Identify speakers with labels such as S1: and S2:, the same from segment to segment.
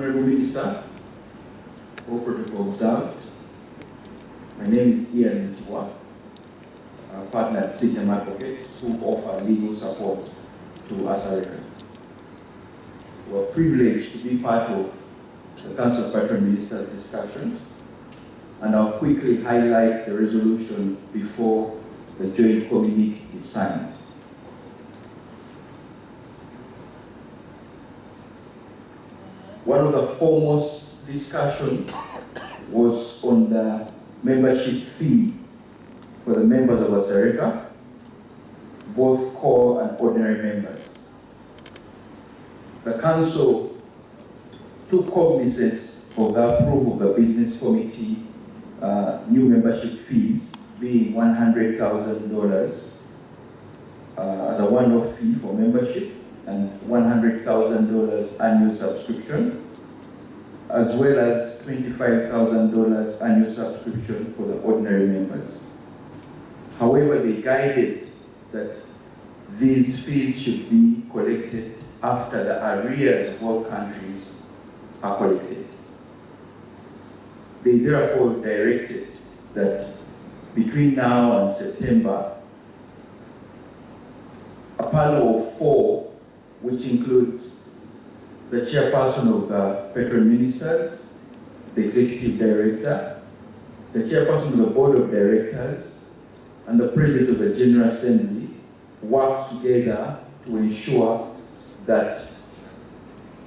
S1: Honorable Minister, all protocol observed. My name is Ian Ntiwa, partner at Citizen Advocates who offer legal support to ASARECA. We are privileged to be part of the Council of Patron Ministers discussion, and I'll quickly highlight the resolution before the joint communique is signed. One of the foremost discussion was on the membership fee for the members of ASARECA, both core and ordinary members. The Council took cognizance of the approval of the Business Committee new membership fees being $100,000 as a one-off fee for membership and $100,000 annual subscription, as well as $25,000 annual subscription for the ordinary members. However, they guided that these fees should be collected after the arrears of all countries are collected. They therefore directed that between now and September, a panel of 4, which includes the chairperson of the Patron Ministers, the executive director, the chairperson of the board of directors, and the president of the General Assembly, work together to ensure that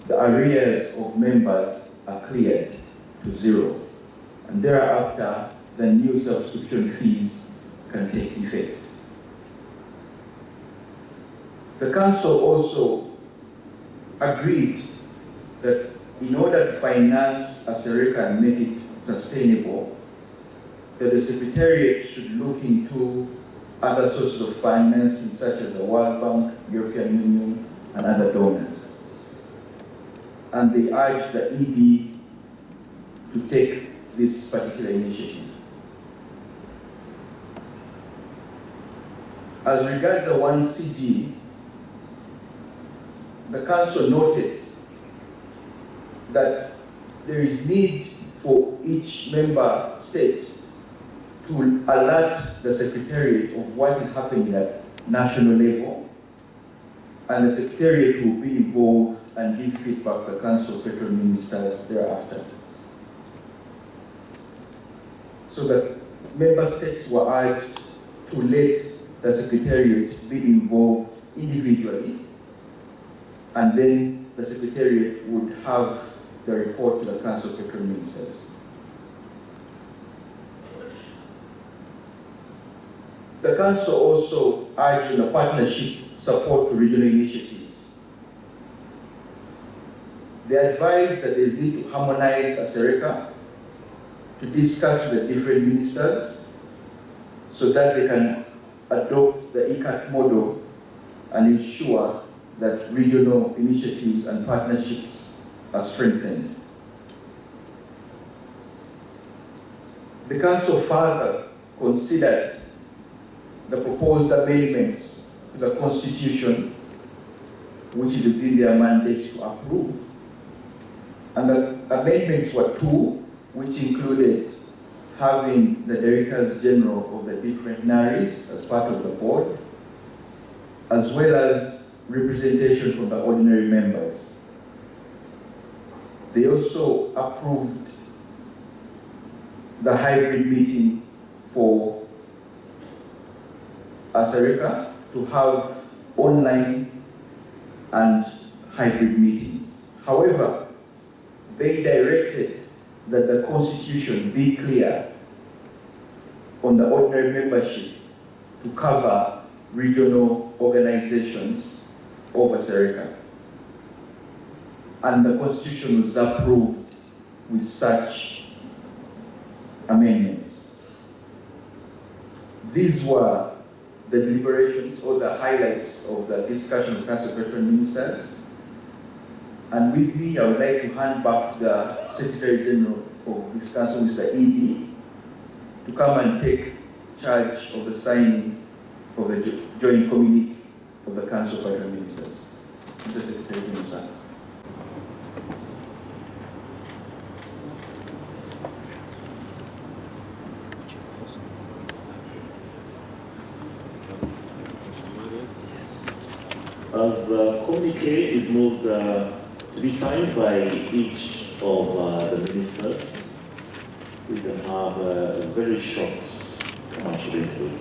S1: the arrears of members are cleared to zero, and thereafter the new subscription fees can take effect. The Council also agreed that in order to finance ASARECA and make it sustainable, that the Secretariat should look into other sources of financing such as the World Bank, European Union, and other donors. And they urged the ED to take this particular initiative. As regards the 1CG, the Council noted that there is need for each member state to alert the Secretariat of what is happening at national level, and the Secretariat will be involved and give feedback to the Council of Patron Ministers thereafter. So that member states were urged to let the Secretariat be involved individually, and then the Secretariat would have the report to the Council of Patron Ministers. The Council also urged the partnership support to regional initiatives. They advised that there is need to harmonize ASARECA to discuss with the different ministers so that they can adopt the ECAT model and ensure that regional initiatives and partnerships are strengthened. The Council further considered the proposed amendments to the Constitution, which is within their mandate to approve. And the amendments were 2, which included having the Directors General of the different NARIs as part of the board, as well as representation from the ordinary members. They also approved the hybrid meeting for ASARECA to have online and hybrid meetings. However, they directed that the Constitution be clear on the ordinary membership to cover regional organizations of ASARECA. And the Constitution was approved with such amendments. These were the deliberations or the highlights of the discussion of Council of Patron Ministers. And with me, I would like to hand back to the Secretary General of this Council, Mr. ED, to come and take charge of the signing of the joint communique of the Council of Patron Ministers. Mr. Secretary General, sir.
S2: As the communique is moved to be signed by each of the ministers, we can have a very short commercial interview.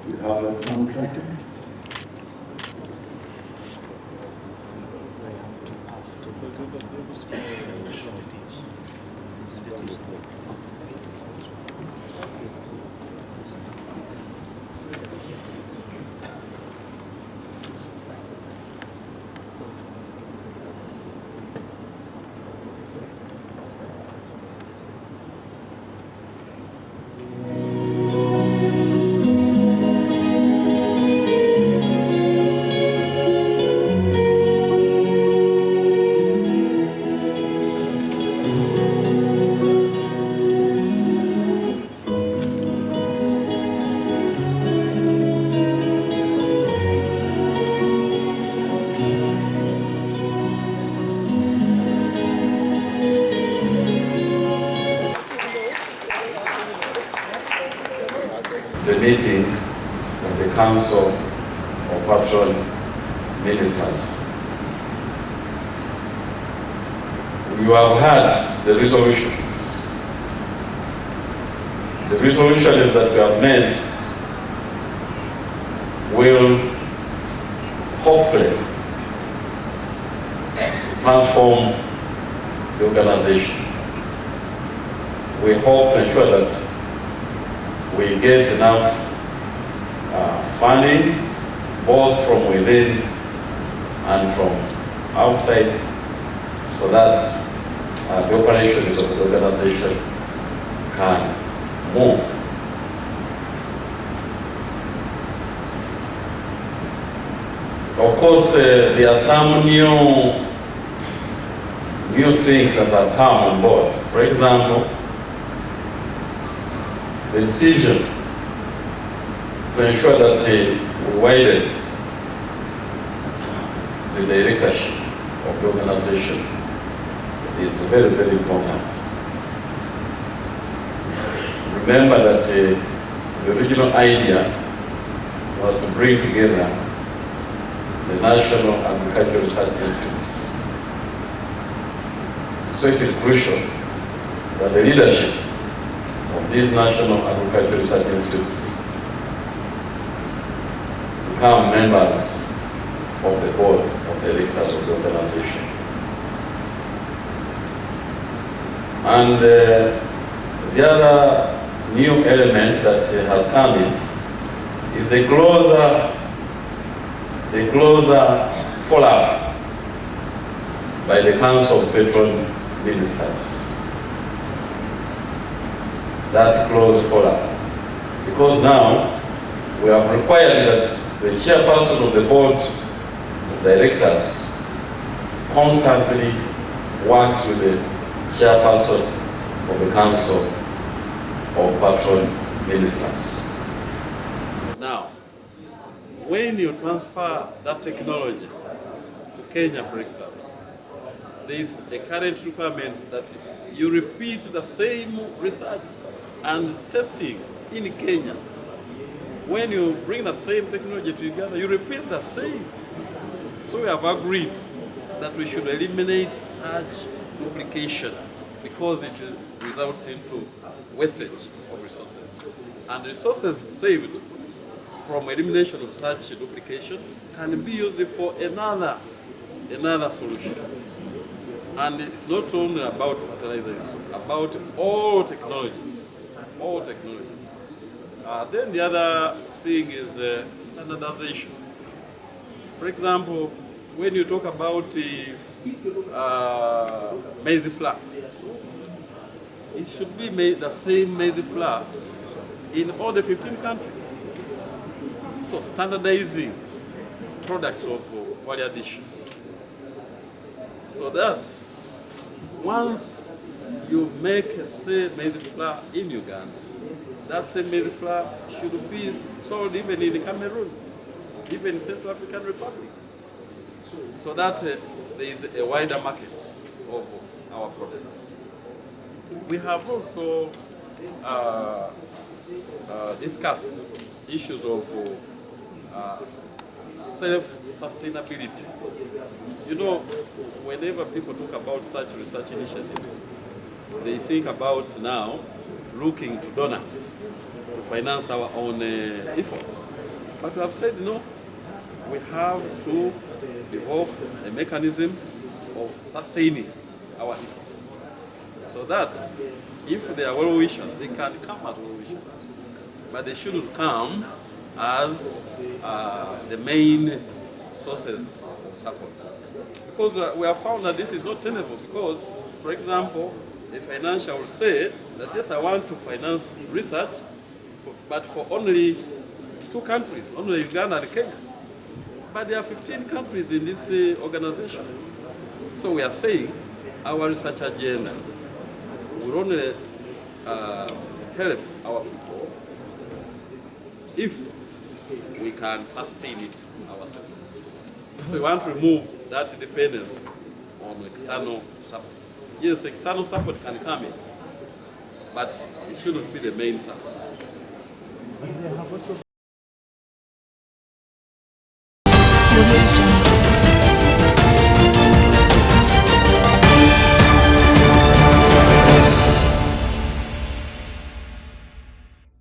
S3: You have a soundtrack? The meeting of the Council of Patron Ministers. You have heard the resolutions. The resolutions that we have made will hopefully transform the organization. We hope to ensure that we get enough funding, both from within and from outside, so that the operations of the organization can move. Of course, there are some new things that have come on board. For example, the decision to ensure that we widen the directorship of the organization is very, very important. Remember that the original idea was to bring together the National Agriculture Research Institutes. So it is crucial that the leadership of these National Agriculture Research Institutes become members of the board of directors of the organization. And the other new element that has come in is the closer follow-up by the Council of Patron Ministers. That close follow-up. Because now we have required that the chairperson of the board of directors constantly works with the chairperson of the Council of Patron Ministers.
S4: Now, when you transfer that technology to Kenya, for example, there is a current requirement that you repeat the same research and testing in Kenya. When you bring the same technology together, you repeat the same. So we have agreed that we should eliminate such duplication because it results into wastage of resources. And resources saved from elimination of such duplication can be used for another solution. And it's not only about fertilizers, it's about all technologies. Then the other thing is standardization. For example, when you talk about maize flour, it should be made the same maize flour in all the 15 countries. So standardizing products of value addition, so that once you make say maize flour in Uganda, that same maize flour should be sold even in Cameroon, even in Central African Republic, so that there is a wider market of our products. We have also discussed issues of self-sustainability. You know, whenever people talk about such research initiatives, they think about now looking to donors to finance our own efforts. But we have said no, we have to develop a mechanism of sustaining our efforts, so that if they are well-wishers, they can come as well-wishers, but they shouldn't come as the main sources of support. Because we have found that this is not tenable, because, for example, the financier will say that yes, I want to finance research, but for only 2 countries, only Uganda and Kenya. But there are 15 countries in this organization. So we are saying our research agenda will only help our people if we can sustain it ourselves. So we want to remove that dependence on external support. Yes, external support can come in, but it shouldn't be the main support.
S5: Audio